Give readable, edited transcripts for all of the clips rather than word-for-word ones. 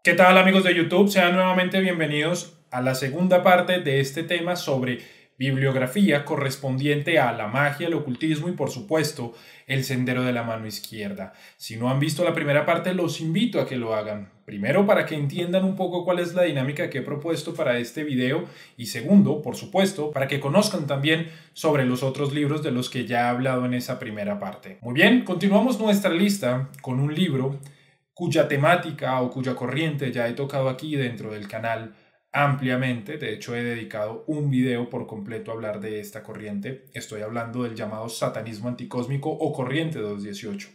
¿Qué tal amigos de YouTube? Sean nuevamente bienvenidos a la segunda parte de este tema sobre bibliografía correspondiente a la magia, el ocultismo y por supuesto el sendero de la mano izquierda. Si no han visto la primera parte, los invito a que lo hagan. Primero, para que entiendan un poco cuál es la dinámica que he propuesto para este video y segundo, por supuesto, para que conozcan también sobre los otros libros de los que ya he hablado en esa primera parte. Muy bien, continuamos nuestra lista con un libro cuya temática o cuya corriente ya he tocado aquí dentro del canal ampliamente. De hecho, he dedicado un video por completo a hablar de esta corriente. Estoy hablando del llamado satanismo anticósmico o corriente 218,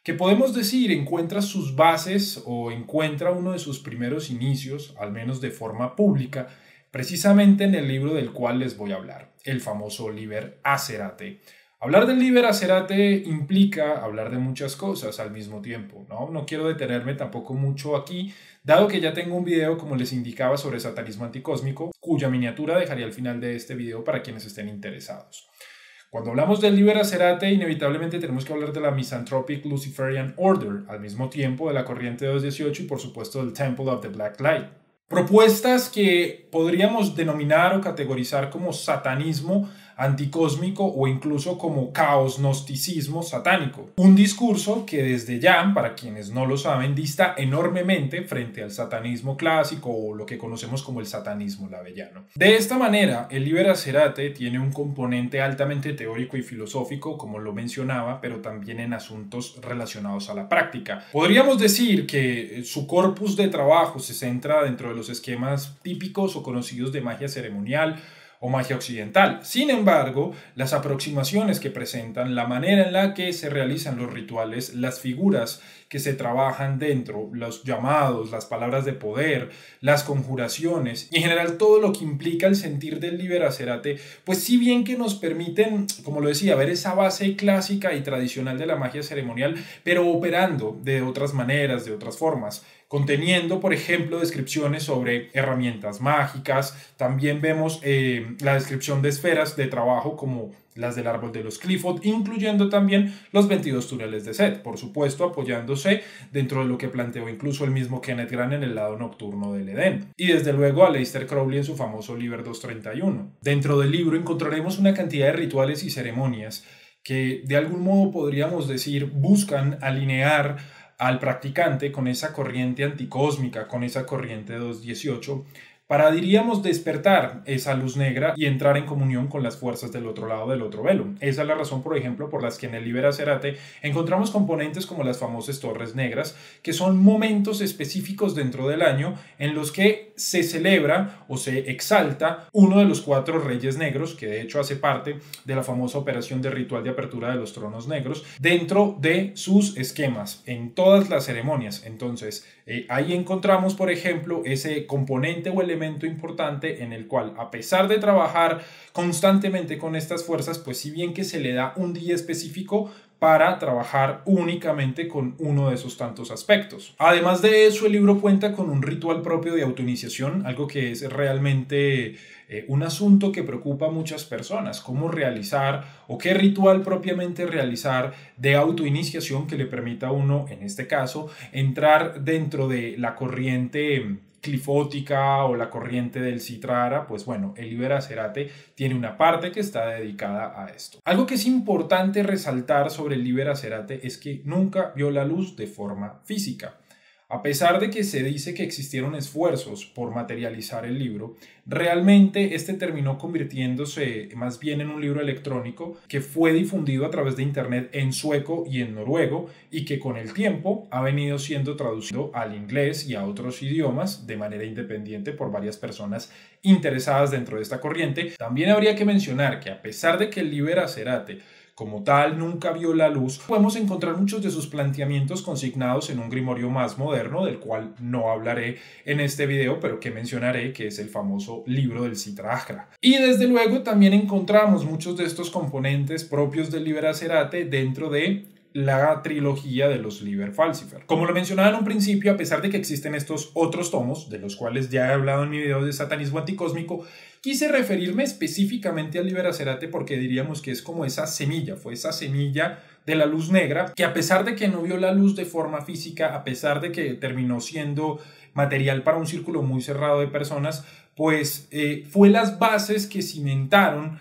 que podemos decir encuentra sus bases o encuentra uno de sus primeros inicios, al menos de forma pública, precisamente en el libro del cual les voy a hablar, el famoso Liber Acerate. Hablar del Liber Acerate implica hablar de muchas cosas al mismo tiempo, ¿no? No quiero detenerme tampoco mucho aquí, dado que ya tengo un video, como les indicaba, sobre satanismo anticósmico, cuya miniatura dejaré al final de este video para quienes estén interesados. Cuando hablamos del Liber Acerate, inevitablemente tenemos que hablar de la Misanthropic Luciferian Order, al mismo tiempo de la corriente 218 y por supuesto del Temple of the Black Light. Propuestas que podríamos denominar o categorizar como satanismo anticósmico o incluso como caos gnosticismo satánico. Un discurso que desde ya, para quienes no lo saben, dista enormemente frente al satanismo clásico o lo que conocemos como el satanismo labellano. De esta manera, el Liber Acerate tiene un componente altamente teórico y filosófico, como lo mencionaba, pero también en asuntos relacionados a la práctica. Podríamos decir que su corpus de trabajo se centra dentro de los esquemas típicos o conocidos de magia ceremonial o magia occidental. Sin embargo, las aproximaciones que presentan, la manera en la que se realizan los rituales, las figuras que se trabajan dentro, los llamados, las palabras de poder, las conjuraciones y en general todo lo que implica el sentir del Liber Acerate, pues si bien que nos permiten, como lo decía, ver esa base clásica y tradicional de la magia ceremonial, pero operando de otras maneras, de otras formas, conteniendo, por ejemplo, descripciones sobre herramientas mágicas. También vemos la descripción de esferas de trabajo como las del árbol de los Clifford, incluyendo también los 22 túneles de Set, por supuesto apoyándose dentro de lo que planteó incluso el mismo Kenneth Grant en el lado nocturno del Edén. Y desde luego a Aleister Crowley en su famoso Liber 231. Dentro del libro encontraremos una cantidad de rituales y ceremonias que de algún modo podríamos decir buscan alinear al practicante con esa corriente anticósmica, con esa corriente 218, para, diríamos, despertar esa luz negra y entrar en comunión con las fuerzas del otro lado del otro velo. Esa es la razón, por ejemplo, por las que en el Liber Acerate encontramos componentes como las famosas torres negras, que son momentos específicos dentro del año en los que se celebra o se exalta uno de los 4 reyes negros, que de hecho hace parte de la famosa operación de ritual de apertura de los tronos negros, dentro de sus esquemas, en todas las ceremonias. Entonces, ahí encontramos, por ejemplo, ese componente o elemento importante en el cual, a pesar de trabajar constantemente con estas fuerzas, pues si bien que se le da un día específico para trabajar únicamente con uno de esos tantos aspectos. Además de eso, el libro cuenta con un ritual propio de autoiniciación, algo que es realmente un asunto que preocupa a muchas personas, cómo realizar o qué ritual propiamente realizar de autoiniciación que le permita a uno, en este caso, entrar dentro de la corriente clifótica o la corriente del Citrara. Pues bueno, el Liber Acerate tiene una parte que está dedicada a esto. Algo que es importante resaltar sobre el Liber Acerate es que nunca vio la luz de forma física. A pesar de que se dice que existieron esfuerzos por materializar el libro, realmente este terminó convirtiéndose más bien en un libro electrónico que fue difundido a través de internet en sueco y en noruego y que con el tiempo ha venido siendo traducido al inglés y a otros idiomas de manera independiente por varias personas interesadas dentro de esta corriente. También habría que mencionar que a pesar de que el Liber Acerate como tal nunca vio la luz, podemos encontrar muchos de sus planteamientos consignados en un grimorio más moderno, del cual no hablaré en este video, pero que mencionaré, que es el famoso libro del Citrahra. Y desde luego también encontramos muchos de estos componentes propios del Liber Acerate dentro de la trilogía de los Liber Falcifer. Como lo mencionaba en un principio, a pesar de que existen estos otros tomos, de los cuales ya he hablado en mi video de satanismo anticósmico, quise referirme específicamente al Liber Acerate porque diríamos que es como esa semilla, fue esa semilla de la luz negra, que a pesar de que no vio la luz de forma física, a pesar de que terminó siendo material para un círculo muy cerrado de personas, pues fue las bases que cimentaron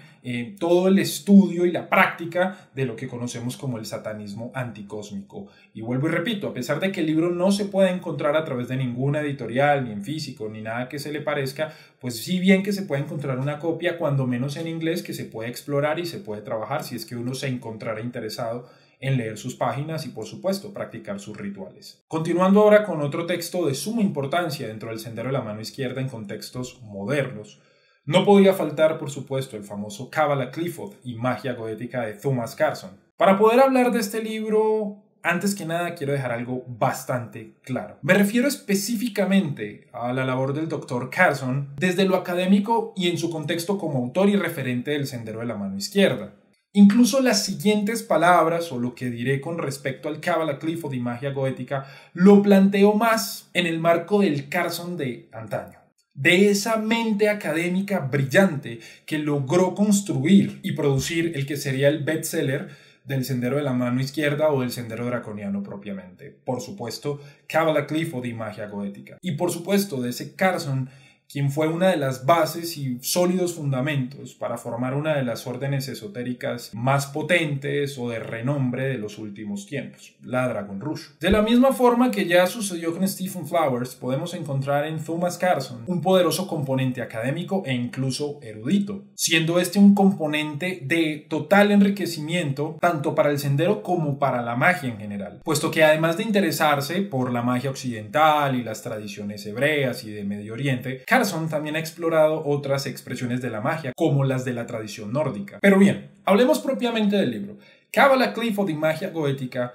todo el estudio y la práctica de lo que conocemos como el satanismo anticósmico. Y vuelvo y repito, a pesar de que el libro no se puede encontrar a través de ninguna editorial, ni en físico, ni nada que se le parezca, pues sí bien que se puede encontrar una copia, cuando menos en inglés, que se puede explorar y se puede trabajar si es que uno se encontrara interesado en leer sus páginas y, por supuesto, practicar sus rituales. Continuando ahora con otro texto de suma importancia dentro del Sendero de la Mano Izquierda en contextos modernos, no podía faltar, por supuesto, el famoso Kabbalah Clifford y Magia Goética de Thomas Carson. Para poder hablar de este libro, antes que nada quiero dejar algo bastante claro. Me refiero específicamente a la labor del Dr. Carson desde lo académico y en su contexto como autor y referente del Sendero de la Mano Izquierda. Incluso las siguientes palabras o lo que diré con respecto al Kabbalah Clifford y Magia Goética lo planteo más en el marco del Carson de antaño, de esa mente académica brillante que logró construir y producir el que sería el bestseller del Sendero de la Mano Izquierda o del Sendero Draconiano propiamente. Por supuesto, Kabbalah Clifford y Magia Goética. Y por supuesto, de ese Carson, quien fue una de las bases y sólidos fundamentos para formar una de las órdenes esotéricas más potentes o de renombre de los últimos tiempos, la Dragon Rouge. De la misma forma que ya sucedió con Stephen Flowers, podemos encontrar en Thomas Carson un poderoso componente académico e incluso erudito, siendo este un componente de total enriquecimiento tanto para el sendero como para la magia en general, puesto que además de interesarse por la magia occidental y las tradiciones hebreas y de Medio Oriente, Carson también ha explorado otras expresiones de la magia, como las de la tradición nórdica. Pero bien, hablemos propiamente del libro. Kabbalah Clifford y Magia Goética,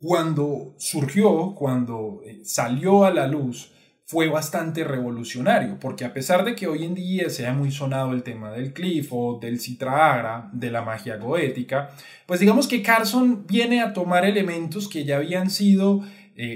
cuando surgió, cuando salió a la luz, fue bastante revolucionario, porque a pesar de que hoy en día se ha muy sonado el tema del Clifford, del Citra Agra, de la magia goética, pues digamos que Carson viene a tomar elementos que ya habían sido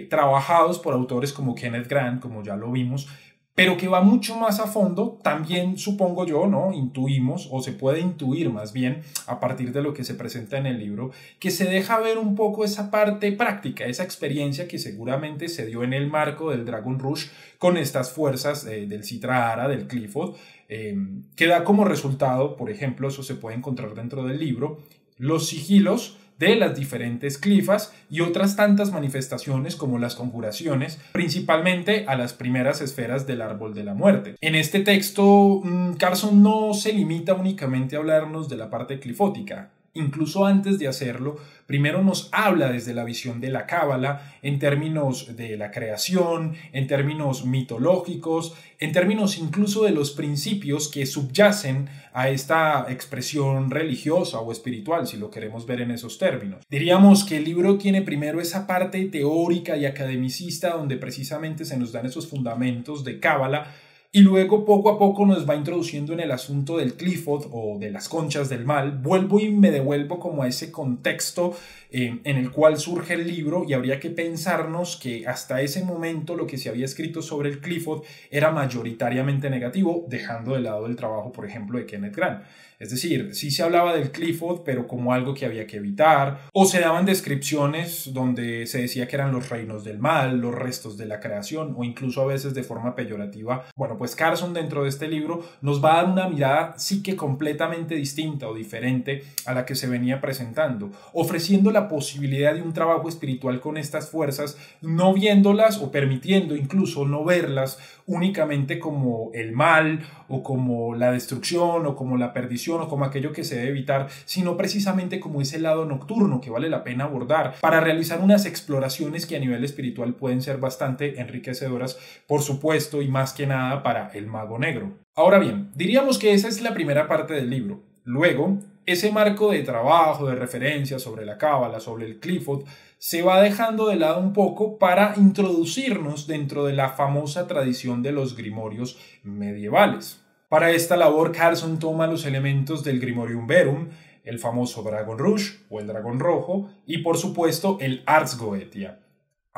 trabajados por autores como Kenneth Grant, como ya lo vimos, pero que va mucho más a fondo, también supongo yo, ¿no? Intuimos, o se puede intuir más bien, a partir de lo que se presenta en el libro, que se deja ver un poco esa parte práctica, esa experiencia que seguramente se dio en el marco del Dragon Rouge con estas fuerzas del Citra Agra, del Clifford, que da como resultado, por ejemplo, eso se puede encontrar dentro del libro, los sigilos de las diferentes clifas y otras tantas manifestaciones como las conjuraciones, principalmente a las primeras esferas del árbol de la muerte. En este texto, Carson no se limita únicamente a hablarnos de la parte clifótica. Incluso antes de hacerlo, primero nos habla desde la visión de la Cábala, en términos de la creación, en términos mitológicos, en términos incluso de los principios que subyacen a esta expresión religiosa o espiritual, si lo queremos ver en esos términos. Diríamos que el libro tiene primero esa parte teórica y academicista, donde precisamente se nos dan esos fundamentos de Cábala, y luego poco a poco nos va introduciendo en el asunto del Clifford o de las conchas del mal. Vuelvo y me devuelvo como a ese contexto en el cual surge el libro, y habría que pensarnos que hasta ese momento lo que se había escrito sobre el Clifford era mayoritariamente negativo, dejando de lado el trabajo, por ejemplo, de Kenneth Grant. Es decir, sí se hablaba del Clifford, pero como algo que había que evitar, o se daban descripciones donde se decía que eran los reinos del mal, los restos de la creación, o incluso a veces de forma peyorativa. Bueno, pues Carson dentro de este libro nos va a dar una mirada sí que completamente distinta o diferente a la que se venía presentando, ofreciendo la posibilidad de un trabajo espiritual con estas fuerzas, no viéndolas o permitiendo incluso no verlas únicamente como el mal o como la destrucción o como la perdición o como aquello que se debe evitar, sino precisamente como ese lado nocturno que vale la pena abordar para realizar unas exploraciones que a nivel espiritual pueden ser bastante enriquecedoras, por supuesto, y más que nada para el mago negro. Ahora bien, diríamos que esa es la primera parte del libro. Luego, ese marco de trabajo, de referencia sobre la Cábala, sobre el Clifford, se va dejando de lado un poco para introducirnos dentro de la famosa tradición de los grimorios medievales. Para esta labor, Carson toma los elementos del Grimorium Verum, el famoso Dragon Rouge o el Dragón Rojo, y por supuesto el Ars Goetia.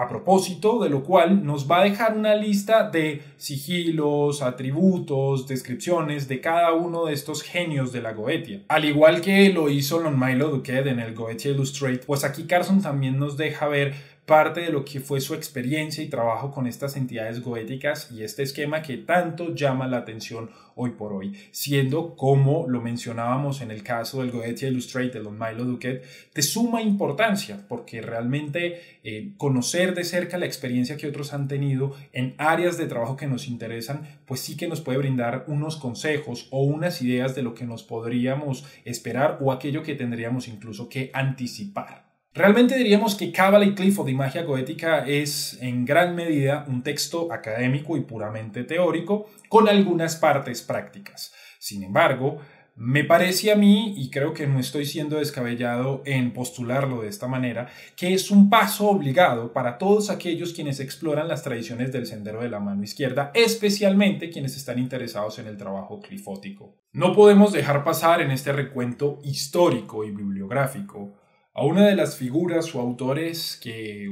A propósito de lo cual nos va a dejar una lista de sigilos, atributos, descripciones de cada uno de estos genios de la Goetia. Al igual que lo hizo Lon Milo Duquette en el Goetia Illustrate, pues aquí Carson también nos deja ver parte de lo que fue su experiencia y trabajo con estas entidades goéticas y este esquema que tanto llama la atención hoy por hoy, siendo, como lo mencionábamos en el caso del Goetia Illustrate de Lon Milo Duquette, de suma importancia, porque realmente conocer de cerca la experiencia que otros han tenido en áreas de trabajo que nos interesan, pues sí que nos puede brindar unos consejos o unas ideas de lo que nos podríamos esperar o aquello que tendríamos incluso que anticipar. Realmente diríamos que Cábala y Clifford y Magia Goética es en gran medida un texto académico y puramente teórico con algunas partes prácticas. Sin embargo, me parece a mí, y creo que no estoy siendo descabellado en postularlo de esta manera, que es un paso obligado para todos aquellos quienes exploran las tradiciones del sendero de la mano izquierda, especialmente quienes están interesados en el trabajo clifótico. No podemos dejar pasar en este recuento histórico y bibliográfico a una de las figuras o autores que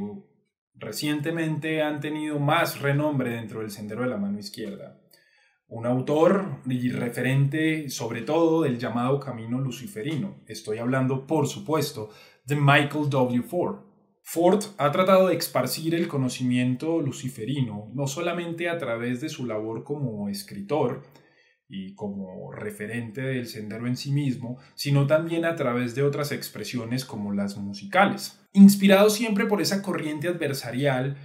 recientemente han tenido más renombre dentro del sendero de la mano izquierda. Un autor y referente sobre todo del llamado camino luciferino. Estoy hablando, por supuesto, de Michael W. Ford. Ford ha tratado de esparcir el conocimiento luciferino, no solamente a través de su labor como escritor, y como referente del sendero en sí mismo, sino también a través de otras expresiones como las musicales. Inspirado siempre por esa corriente adversarial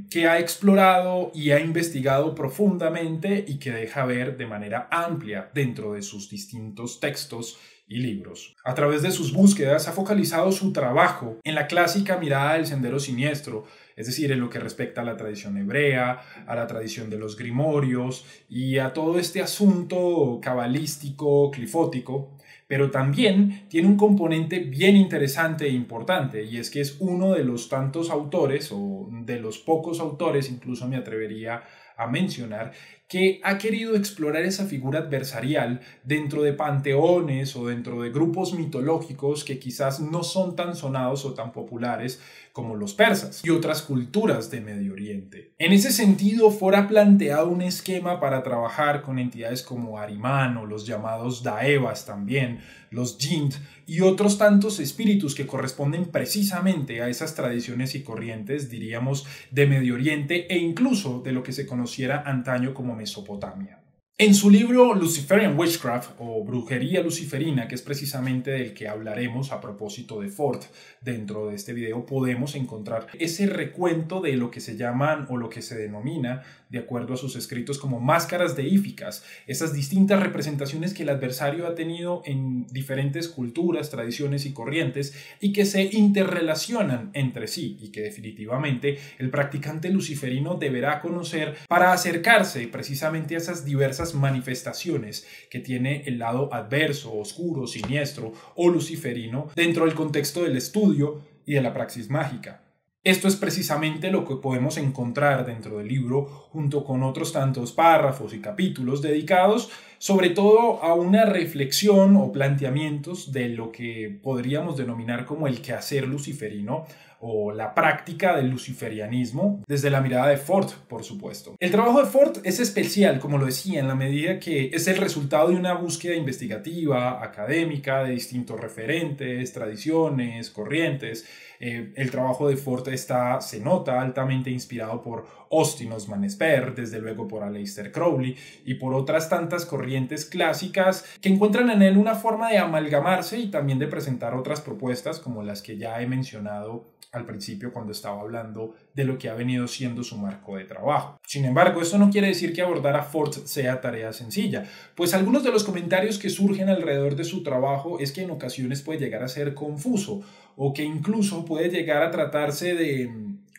que ha explorado y ha investigado profundamente y que deja ver de manera amplia dentro de sus distintos textos y libros. A través de sus búsquedas ha focalizado su trabajo en la clásica mirada del sendero siniestro, es decir, en lo que respecta a la tradición hebrea, a la tradición de los grimorios y a todo este asunto cabalístico, clifótico, pero también tiene un componente bien interesante e importante, y es que es uno de los tantos autores, o de los pocos autores, incluso me atrevería a mencionar, que ha querido explorar esa figura adversarial dentro de panteones o dentro de grupos mitológicos que quizás no son tan sonados o tan populares como los persas y otras culturas de Medio Oriente. En ese sentido, Ford ha planteado un esquema para trabajar con entidades como Ahriman o los llamados Daevas también, los Jinn y otros tantos espíritus que corresponden precisamente a esas tradiciones y corrientes, diríamos, de Medio Oriente e incluso de lo que se conociera antaño como Mesopotamia. En su libro Luciferian Witchcraft o Brujería Luciferina, que es precisamente del que hablaremos a propósito de Ford dentro de este video, podemos encontrar ese recuento de lo que se llaman o lo que se denomina, de acuerdo a sus escritos, como máscaras deíficas, esas distintas representaciones que el adversario ha tenido en diferentes culturas, tradiciones y corrientes y que se interrelacionan entre sí y que definitivamente el practicante luciferino deberá conocer para acercarse precisamente a esas diversas manifestaciones que tiene el lado adverso, oscuro, siniestro o luciferino dentro del contexto del estudio y de la praxis mágica. Esto es precisamente lo que podemos encontrar dentro del libro junto con otros tantos párrafos y capítulos dedicados sobre todo a una reflexión o planteamientos de lo que podríamos denominar como el quehacer luciferino o la práctica del luciferianismo desde la mirada de Ford, por supuesto. El trabajo de Ford es especial, como lo decía, en la medida que es el resultado de una búsqueda investigativa, académica, de distintos referentes, tradiciones, corrientes. El trabajo de Ford se nota altamente inspirado por Austin Osman Spare, desde luego por Aleister Crowley y por otras tantas corrientes clásicas que encuentran en él una forma de amalgamarse y también de presentar otras propuestas como las que ya he mencionado al principio cuando estaba hablando de lo que ha venido siendo su marco de trabajo. Sin embargo, esto no quiere decir que abordar a Ford sea tarea sencilla, pues algunos de los comentarios que surgen alrededor de su trabajo es que en ocasiones puede llegar a ser confuso o que incluso puede llegar a tratarse de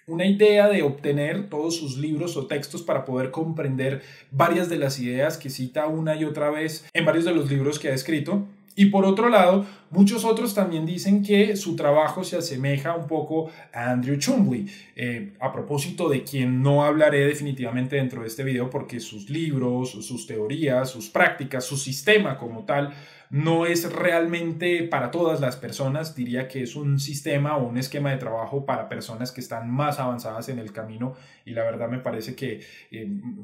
una idea de obtener todos sus libros o textos para poder comprender varias de las ideas que cita una y otra vez en varios de los libros que ha escrito. Y por otro lado, muchos otros también dicen que su trabajo se asemeja un poco a Andrew Chumley, a propósito de quien no hablaré definitivamente dentro de este video porque sus libros, sus teorías, sus prácticas, su sistema como tal no es realmente para todas las personas, diría que es un sistema o un esquema de trabajo para personas que están más avanzadas en el camino y la verdad me parece que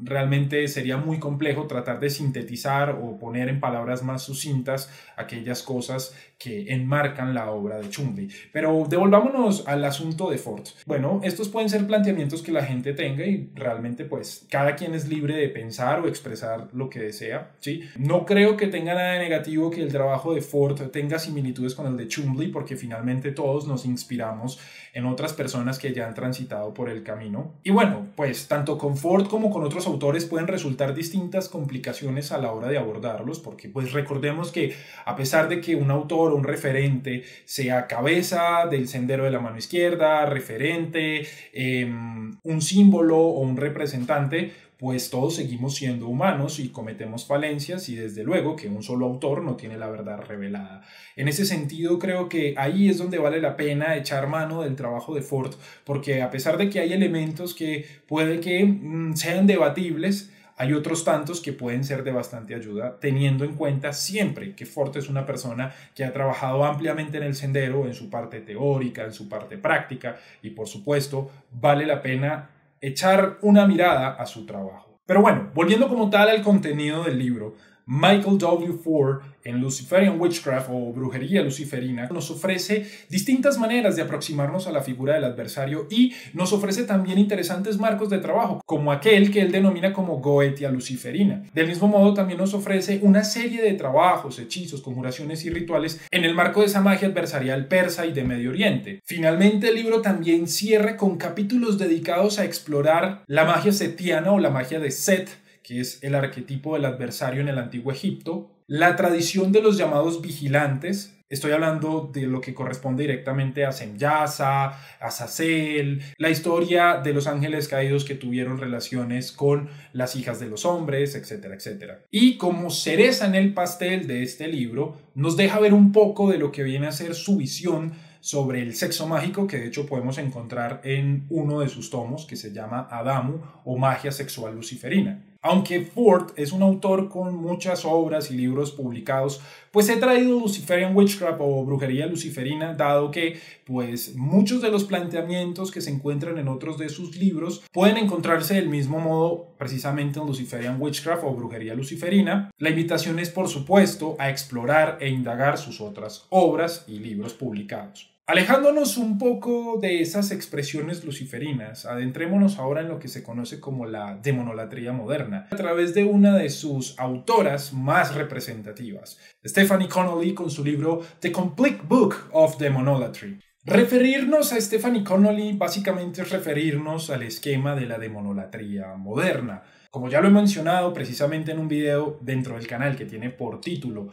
realmente sería muy complejo tratar de sintetizar o poner en palabras más sucintas aquellas cosas que enmarcan la obra de Chumley. Pero devolvámonos al asunto de Ford. Bueno, estos pueden ser planteamientos que la gente tenga y realmente pues cada quien es libre de pensar o expresar lo que desea, ¿sí? No creo que tenga nada de negativo que el trabajo de Ford tenga similitudes con el de Chumley porque finalmente todos nos inspiramos en otras personas que ya han transitado por el camino. Y bueno, pues tanto con Ford como con otros autores pueden resultar distintas complicaciones a la hora de abordarlos porque pues recordemos que a pesar de que un autor o un referente sea cabeza del sendero de la mano izquierda, referente, un símbolo o un representante, pues todos seguimos siendo humanos y cometemos falencias y desde luego que un solo autor no tiene la verdad revelada. En ese sentido creo que ahí es donde vale la pena echar mano del trabajo de Ford porque a pesar de que hay elementos que puede que sean debatibles, hay otros tantos que pueden ser de bastante ayuda, teniendo en cuenta siempre que Ford es una persona que ha trabajado ampliamente en el sendero, en su parte teórica, en su parte práctica, y por supuesto vale la pena echar una mirada a su trabajo. Pero bueno, volviendo como tal al contenido del libro, Michael W. Ford en Luciferian Witchcraft o Brujería Luciferina nos ofrece distintas maneras de aproximarnos a la figura del adversario y nos ofrece también interesantes marcos de trabajo, como aquel que él denomina como Goetia Luciferina. Del mismo modo también nos ofrece una serie de trabajos, hechizos, conjuraciones y rituales en el marco de esa magia adversarial persa y de Medio Oriente. Finalmente el libro también cierra con capítulos dedicados a explorar la magia setiana o la magia de Set, que es el arquetipo del adversario en el antiguo Egipto, la tradición de los llamados vigilantes, estoy hablando de lo que corresponde directamente a Semyasa, a Azazel, la historia de los ángeles caídos que tuvieron relaciones con las hijas de los hombres, etcétera, etcétera. Y como cereza en el pastel de este libro, nos deja ver un poco de lo que viene a ser su visión sobre el sexo mágico, que de hecho podemos encontrar en uno de sus tomos que se llama Adamu o Magia Sexual Luciferina. Aunque Ford es un autor con muchas obras y libros publicados, pues he traído Luciferian Witchcraft o Brujería Luciferina, dado que pues muchos de los planteamientos que se encuentran en otros de sus libros pueden encontrarse del mismo modo precisamente en Luciferian Witchcraft o Brujería Luciferina. La invitación es por supuesto a explorar e indagar sus otras obras y libros publicados. Alejándonos un poco de esas expresiones luciferinas, adentrémonos ahora en lo que se conoce como la demonolatría moderna, a través de una de sus autoras más representativas, Stephanie Connolly, con su libro The Complete Book of Demonolatry. Referirnos a Stephanie Connolly básicamente es referirnos al esquema de la demonolatría moderna. Como ya lo he mencionado precisamente en un video dentro del canal que tiene por título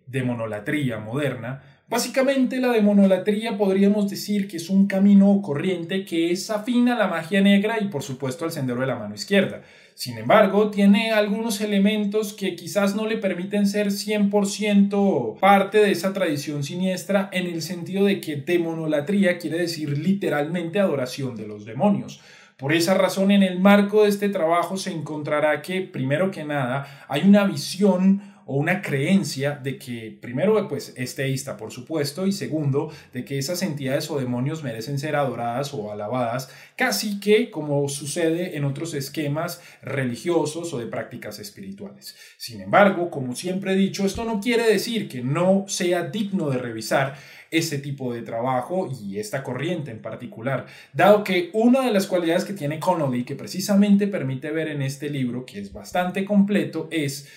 Demonolatría moderna, básicamente la demonolatría podríamos decir que es un camino o corriente que es afín a la magia negra y por supuesto al sendero de la mano izquierda. Sin embargo, tiene algunos elementos que quizás no le permiten ser 100% parte de esa tradición siniestra, en el sentido de que demonolatría quiere decir literalmente adoración de los demonios. Por esa razón, en el marco de este trabajo se encontrará que, primero que nada, hay una visión o una creencia de que, primero, pues es teísta, por supuesto, y segundo, de que esas entidades o demonios merecen ser adoradas o alabadas, casi que como sucede en otros esquemas religiosos o de prácticas espirituales. Sin embargo, como siempre he dicho, esto no quiere decir que no sea digno de revisar este tipo de trabajo y esta corriente en particular, dado que una de las cualidades que tiene Connolly, que precisamente permite ver en este libro, que es bastante completo, es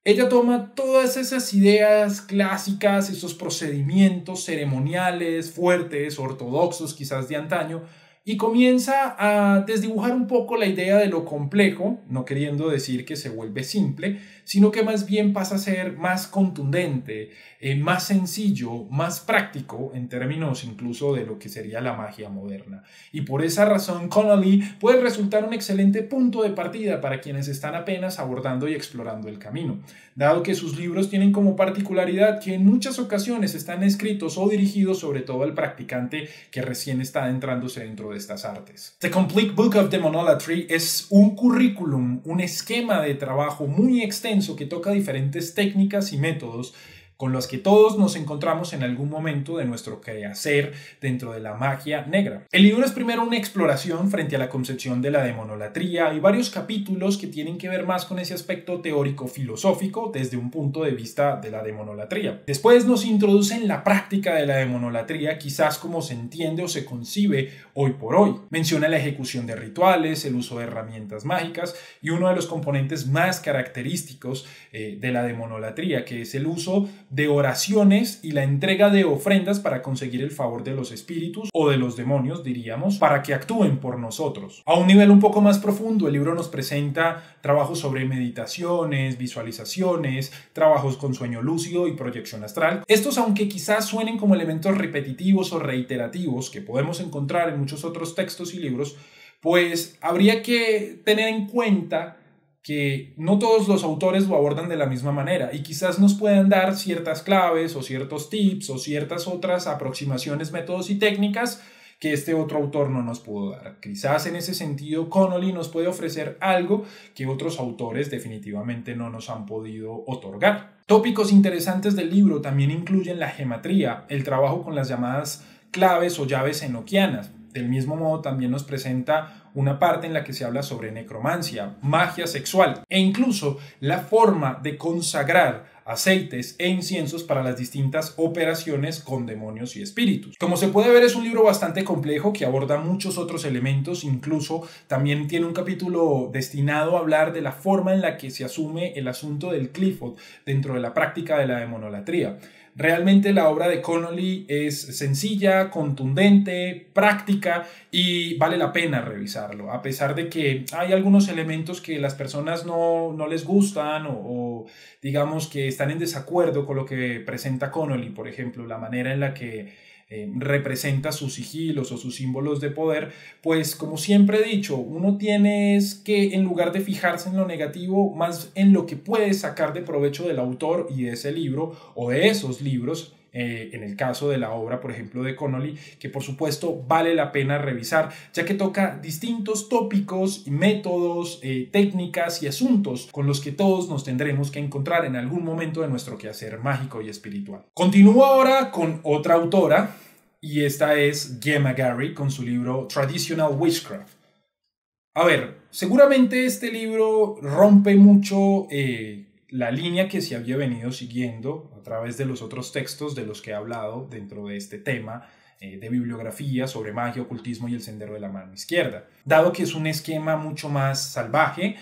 ella toma todas esas ideas clásicas, esos procedimientos ceremoniales, fuertes, ortodoxos quizás de antaño, y comienza a desdibujar un poco la idea de lo complejo, no queriendo decir que se vuelve simple, sino que más bien pasa a ser más contundente, más sencillo, más práctico en términos incluso de lo que sería la magia moderna. Y por esa razón Connolly puede resultar un excelente punto de partida para quienes están apenas abordando y explorando el camino, dado que sus libros tienen como particularidad que en muchas ocasiones están escritos o dirigidos sobre todo al practicante que recién está adentrándose dentro dentro de estas artes. The Complete Book of Demonolatry es un currículum, un esquema de trabajo muy extenso que toca diferentes técnicas y métodos con los que todos nos encontramos en algún momento de nuestro quehacer dentro de la magia negra. El libro es primero una exploración frente a la concepción de la demonolatría y varios capítulos que tienen que ver más con ese aspecto teórico-filosófico desde un punto de vista de la demonolatría. Después nos introduce en la práctica de la demonolatría, quizás como se entiende o se concibe hoy por hoy. Menciona la ejecución de rituales, el uso de herramientas mágicas y uno de los componentes más característicos de la demonolatría, que es el uso de oraciones y la entrega de ofrendas para conseguir el favor de los espíritus o de los demonios, diríamos, para que actúen por nosotros. A un nivel un poco más profundo, el libro nos presenta trabajos sobre meditaciones, visualizaciones, trabajos con sueño lúcido y proyección astral. Estos, aunque quizás suenen como elementos repetitivos o reiterativos que podemos encontrar en muchos otros textos y libros, pues habría que tener en cuenta que no todos los autores lo abordan de la misma manera y quizás nos puedan dar ciertas claves o ciertos tips o ciertas otras aproximaciones, métodos y técnicas que este otro autor no nos pudo dar. Quizás en ese sentido Connolly nos puede ofrecer algo que otros autores definitivamente no nos han podido otorgar. Tópicos interesantes del libro también incluyen la gematría, el trabajo con las llamadas claves o llaves enoquianas. Del mismo modo también nos presenta una parte en la que se habla sobre necromancia, magia sexual e incluso la forma de consagrar aceites e inciensos para las distintas operaciones con demonios y espíritus. Como se puede ver, es un libro bastante complejo que aborda muchos otros elementos, incluso también tiene un capítulo destinado a hablar de la forma en la que se asume el asunto del Qliphoth dentro de la práctica de la demonolatría. Realmente la obra de Connolly es sencilla, contundente, práctica y vale la pena revisarlo, a pesar de que hay algunos elementos que las personas no les gustan o digamos que están en desacuerdo con lo que presenta Connolly, por ejemplo, la manera en la que representa sus sigilos o sus símbolos de poder, pues como siempre he dicho, uno tiene que, en lugar de fijarse en lo negativo, más en lo que puede sacar de provecho del autor y de ese libro o de esos libros, en el caso de la obra, por ejemplo, de Connolly, que por supuesto vale la pena revisar, ya que toca distintos tópicos, métodos, técnicas y asuntos con los que todos nos tendremos que encontrar en algún momento de nuestro quehacer mágico y espiritual. Continúo ahora con otra autora, y esta es Gemma Gary con su libro Traditional Witchcraft. A ver, seguramente este libro rompe mucho la línea que se había venido siguiendo a través de los otros textos de los que he hablado dentro de este tema de bibliografía sobre magia, ocultismo y el sendero de la mano izquierda, dado que es un esquema mucho más salvaje,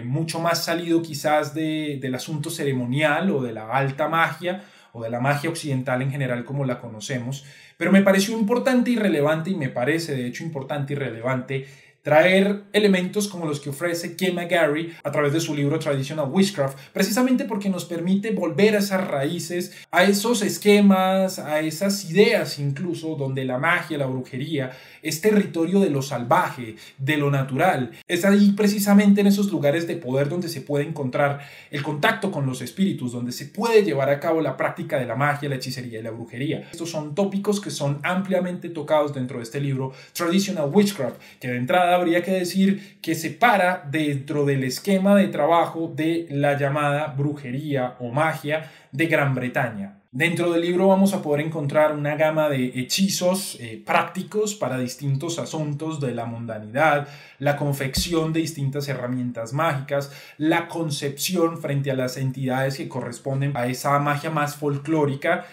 mucho más salido quizás del asunto ceremonial o de la alta magia o de la magia occidental en general como la conocemos, pero me pareció importante y relevante, y me parece de hecho importante y relevante, traer elementos como los que ofrece Gemma Gary a través de su libro Traditional Witchcraft, precisamente porque nos permite volver a esas raíces, a esos esquemas, a esas ideas incluso donde la magia, la brujería es territorio de lo salvaje, de lo natural. Es ahí precisamente en esos lugares de poder donde se puede encontrar el contacto con los espíritus, donde se puede llevar a cabo la práctica de la magia, la hechicería y la brujería. Estos son tópicos que son ampliamente tocados dentro de este libro Traditional Witchcraft, que de entrada habría que decir que se para dentro del esquema de trabajo de la llamada brujería o magia de Gran Bretaña. Dentro del libro vamos a poder encontrar una gama de hechizos prácticos para distintos asuntos de la mundanidad, la confección de distintas herramientas mágicas, la concepción frente a las entidades que corresponden a esa magia más folclórica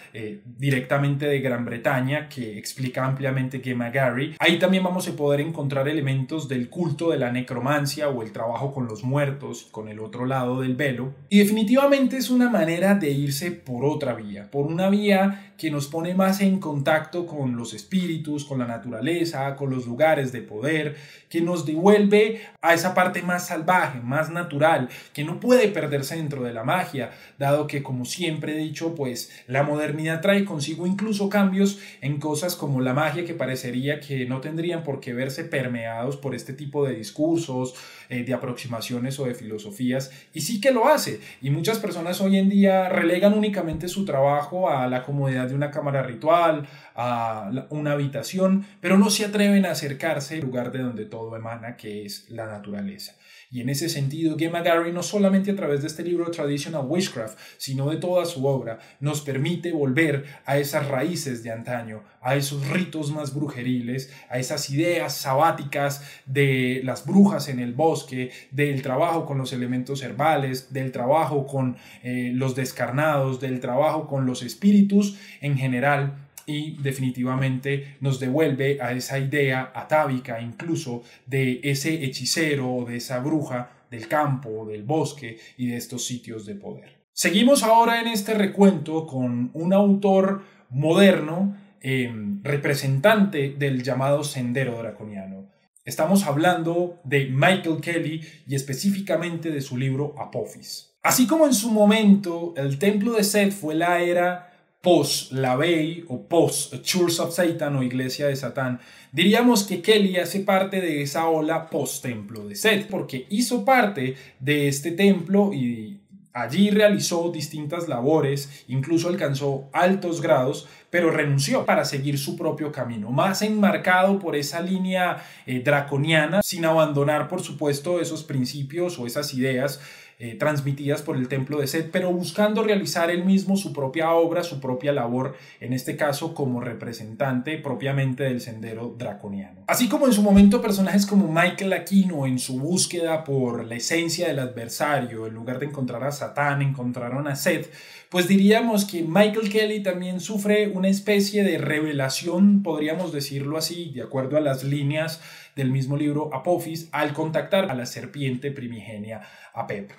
directamente de Gran Bretaña que explica ampliamente Gemma Gary. Ahí también vamos a poder encontrar elementos del culto de la necromancia o el trabajo con los muertos, con el otro lado del velo. Y definitivamente es una manera de irse por otra vía, por una vía que nos pone más en contacto con los espíritus, con la naturaleza, con los lugares de poder, que nos devuelve a esa parte más salvaje, más natural, que no puede perderse dentro de la magia, dado que, como siempre he dicho, pues la modernidad trae consigo incluso cambios en cosas como la magia que parecería que no tendrían por qué verse permeados por este tipo de discursos, de aproximaciones o de filosofías, y sí que lo hace, y muchas personas hoy en día relegan únicamente su trabajo trabajo a la comodidad de una cámara ritual, a una habitación, pero no se atreven a acercarse al lugar de donde todo emana, que es la naturaleza. Y en ese sentido, Gemma Gary, no solamente a través de este libro Traditional Witchcraft, sino de toda su obra, nos permite volver a esas raíces de antaño, a esos ritos más brujeriles, a esas ideas sabáticas de las brujas en el bosque, del trabajo con los elementos herbales, del trabajo con los descarnados, del trabajo con los espíritus en general. Y definitivamente nos devuelve a esa idea atávica incluso de ese hechicero o de esa bruja del campo, del bosque y de estos sitios de poder. Seguimos ahora en este recuento con un autor moderno, representante del llamado sendero draconiano. Estamos hablando de Michael Kelly y específicamente de su libro Apophis. Así como en su momento el templo de Set fue la era post-Lavey o post-Church of Satan o Iglesia de Satán, diríamos que Kelly hace parte de esa ola post-templo de Set, porque hizo parte de este templo y allí realizó distintas labores, incluso alcanzó altos grados, pero renunció para seguir su propio camino, más enmarcado por esa línea draconiana, sin abandonar, por supuesto, esos principios o esas ideas transmitidas por el templo de Set, pero buscando realizar él mismo su propia obra, su propia labor, en este caso como representante propiamente del sendero draconiano. Así como en su momento personajes como Michael Aquino, en su búsqueda por la esencia del adversario, en lugar de encontrar a Satán, encontraron a Set, pues diríamos que Michael Kelly también sufre una especie de revelación, podríamos decirlo así, de acuerdo a las líneas del mismo libro Apophis, al contactar a la serpiente primigenia Apep.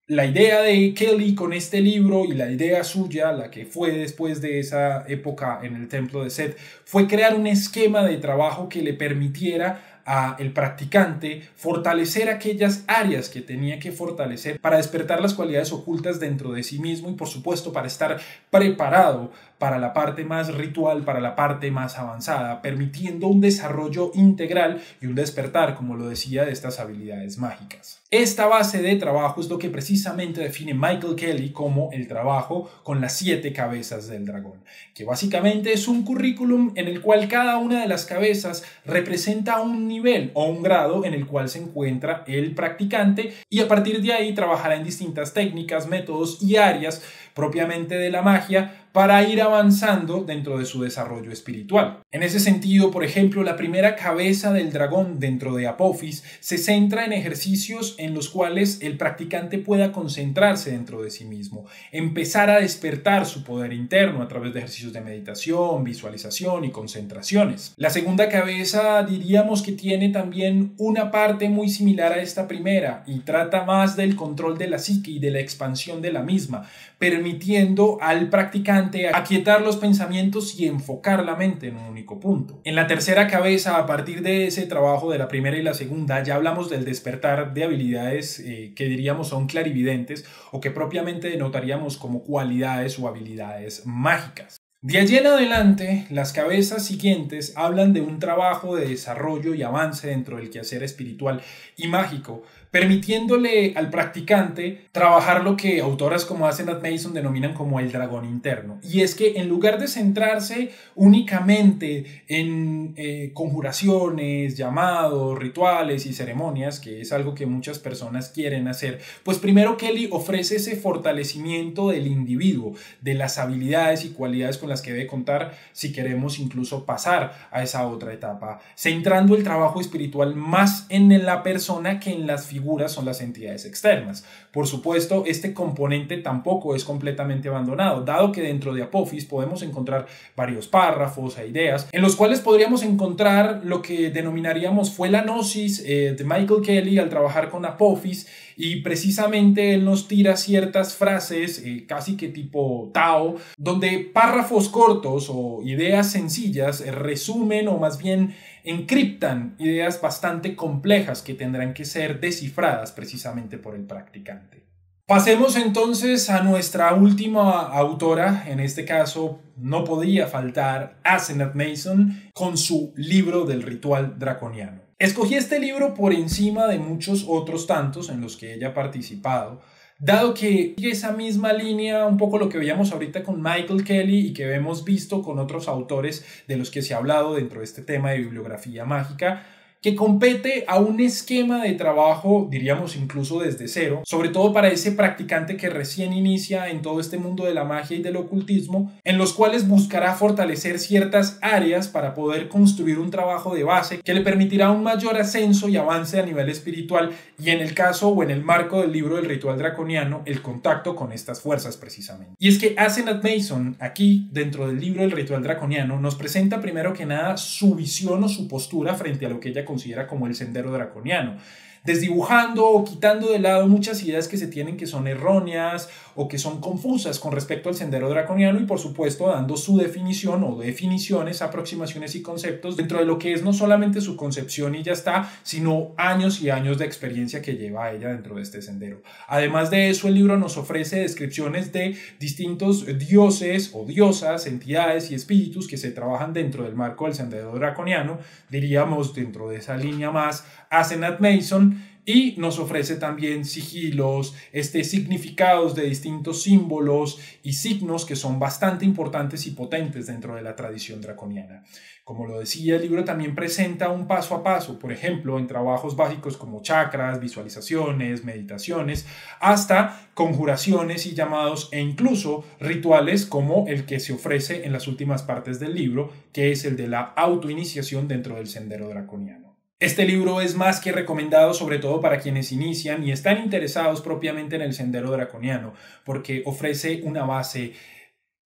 La idea de Kelly con este libro y la idea suya, la que fue después de esa época en el templo de Set, fue crear un esquema de trabajo que le permitiera al practicante fortalecer aquellas áreas que tenía que fortalecer para despertar las cualidades ocultas dentro de sí mismo y por supuesto para estar preparado para la parte más ritual, para la parte más avanzada, permitiendo un desarrollo integral y un despertar, como lo decía, de estas habilidades mágicas. Esta base de trabajo es lo que precisamente define Michael Kelly como el trabajo con las 7 cabezas del dragón, que básicamente es un currículum en el cual cada una de las cabezas representa un nivel o un grado en el cual se encuentra el practicante y a partir de ahí trabajará en distintas técnicas, métodos y áreas propiamente de la magia para ir avanzando dentro de su desarrollo espiritual. En ese sentido, por ejemplo, la primera cabeza del dragón dentro de Apophis se centra en ejercicios en los cuales el practicante pueda concentrarse dentro de sí mismo, empezar a despertar su poder interno a través de ejercicios de meditación, visualización y concentraciones. La segunda cabeza diríamos que tiene también una parte muy similar a esta primera y trata más del control de la psique y de la expansión de la misma, permitiendo al practicante aquietar los pensamientos y enfocar la mente en un único punto. En la tercera cabeza, a partir de ese trabajo de la primera y la segunda, ya hablamos del despertar de habilidades que diríamos son clarividentes o que propiamente denotaríamos como cualidades o habilidades mágicas. De allí en adelante, las cabezas siguientes hablan de un trabajo de desarrollo y avance dentro del quehacer espiritual y mágico, permitiéndole al practicante trabajar lo que autoras como Asenath Mason denominan como el dragón interno. Y es que en lugar de centrarse únicamente en conjuraciones, llamados, rituales y ceremonias, que es algo que muchas personas quieren hacer, pues primero Kelly ofrece ese fortalecimiento del individuo, de las habilidades y cualidades con las que debe contar si queremos incluso pasar a esa otra etapa, centrando el trabajo espiritual más en la persona que en las figuras son las entidades externas. Por supuesto, este componente tampoco es completamente abandonado, dado que dentro de Apophis podemos encontrar varios párrafos e ideas en los cuales podríamos encontrar lo que denominaríamos fue la gnosis de Michael Kelly al trabajar con Apophis, y precisamente él nos tira ciertas frases casi que tipo Tao, donde párrafos cortos o ideas sencillas resumen o más bien encriptan ideas bastante complejas que tendrán que ser descifradas precisamente por el practicante. Pasemos entonces a nuestra última autora, en este caso no podía faltar Asenath Mason con su libro del ritual draconiano. Escogí este libro por encima de muchos otros tantos en los que ella ha participado, Dado que sigue esa misma línea, un poco lo que veíamos ahorita con Michael Kelly y que hemos visto con otros autores de los que se ha hablado dentro de este tema de bibliografía mágica, que compete a un esquema de trabajo, diríamos incluso desde cero, sobre todo para ese practicante que recién inicia en todo este mundo de la magia y del ocultismo, en los cuales buscará fortalecer ciertas áreas para poder construir un trabajo de base que le permitirá un mayor ascenso y avance a nivel espiritual y en el caso o en el marco del libro del ritual draconiano, el contacto con estas fuerzas precisamente. Y es que Asenath Mason, aquí dentro del libro del ritual draconiano, nos presenta primero que nada su visión o su postura frente a lo que ella considera como el sendero draconiano, desdibujando o quitando de lado muchas ideas que se tienen que son erróneas o que son confusas con respecto al sendero draconiano y por supuesto dando su definición o definiciones, aproximaciones y conceptos dentro de lo que es no solamente su concepción y ya está, sino años y años de experiencia que lleva ella dentro de este sendero. Además de eso, el libro nos ofrece descripciones de distintos dioses o diosas, entidades y espíritus que se trabajan dentro del marco del sendero draconiano, diríamos dentro de esa línea más Asenath Mason, y nos ofrece también sigilos, significados de distintos símbolos y signos que son bastante importantes y potentes dentro de la tradición draconiana. Como lo decía, el libro también presenta un paso a paso, por ejemplo, en trabajos básicos como chakras, visualizaciones, meditaciones, hasta conjuraciones y llamados e incluso rituales como el que se ofrece en las últimas partes del libro, que es el de la autoiniciación dentro del sendero draconiano. Este libro es más que recomendado sobre todo para quienes inician y están interesados propiamente en el sendero draconiano, porque ofrece una base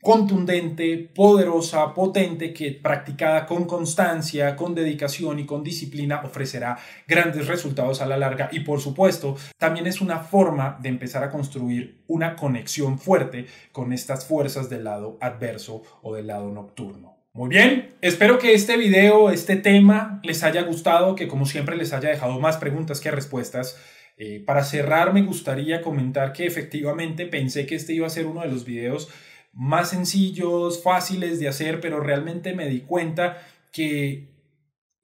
contundente, poderosa, potente, que practicada con constancia, con dedicación y con disciplina ofrecerá grandes resultados a la larga y por supuesto también es una forma de empezar a construir una conexión fuerte con estas fuerzas del lado adverso o del lado nocturno. Muy bien, espero que este video, este tema les haya gustado, que como siempre les haya dejado más preguntas que respuestas. Para cerrar me gustaría comentar que efectivamente pensé que este iba a ser uno de los videos más sencillos, fáciles de hacer, pero realmente me di cuenta que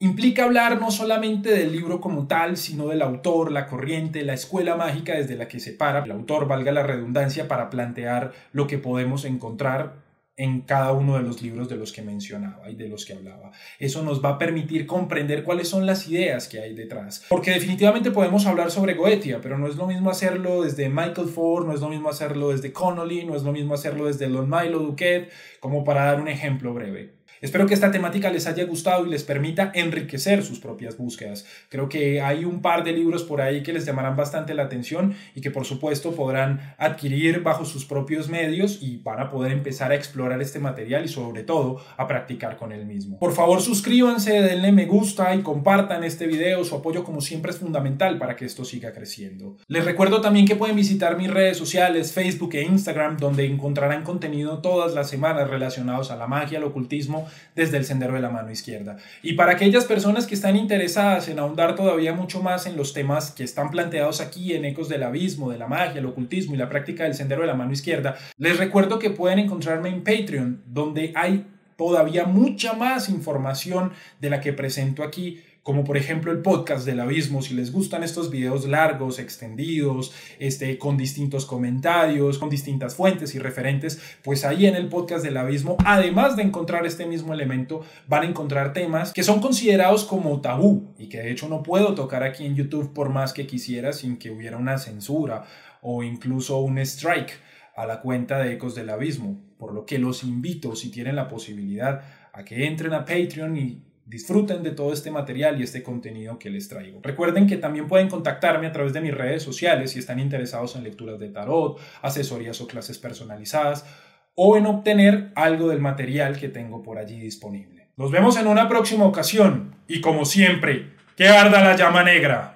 implica hablar no solamente del libro como tal, sino del autor, la corriente, la escuela mágica desde la que se para el autor, valga la redundancia, para plantear lo que podemos encontrar en cada uno de los libros de los que mencionaba y de los que hablaba. Eso nos va a permitir comprender cuáles son las ideas que hay detrás. Porque definitivamente podemos hablar sobre Goetia, pero no es lo mismo hacerlo desde Michael Ford, no es lo mismo hacerlo desde Connolly, no es lo mismo hacerlo desde Lon Milo Duquette, como para dar un ejemplo breve. Espero que esta temática les haya gustado y les permita enriquecer sus propias búsquedas. Creo que hay un par de libros por ahí que les llamarán bastante la atención y que por supuesto podrán adquirir bajo sus propios medios y van a poder empezar a explorar este material y sobre todo a practicar con él mismo. Por favor suscríbanse, denle me gusta y compartan este video. Su apoyo como siempre es fundamental para que esto siga creciendo. Les recuerdo también que pueden visitar mis redes sociales, Facebook e Instagram, donde encontrarán contenido todas las semanas relacionados a la magia, al ocultismo, desde el sendero de la mano izquierda. Y para aquellas personas que están interesadas en ahondar todavía mucho más en los temas que están planteados aquí en Ecos del Abismo, de la magia, el ocultismo y la práctica del sendero de la mano izquierda, les recuerdo que pueden encontrarme en Patreon, donde hay todavía mucha más información de la que presento aquí, como por ejemplo el podcast del Abismo. Si les gustan estos videos largos, extendidos, con distintos comentarios, con distintas fuentes y referentes, pues ahí en el podcast del Abismo, además de encontrar este mismo elemento, van a encontrar temas que son considerados como tabú y que de hecho no puedo tocar aquí en YouTube por más que quisiera sin que hubiera una censura o incluso un strike a la cuenta de Ecos del Abismo, por lo que los invito, si tienen la posibilidad, a que entren a Patreon y disfruten de todo este material y este contenido que les traigo. Recuerden que también pueden contactarme a través de mis redes sociales si están interesados en lecturas de tarot, asesorías o clases personalizadas o en obtener algo del material que tengo por allí disponible. Nos vemos en una próxima ocasión y como siempre, ¡que arda la llama negra!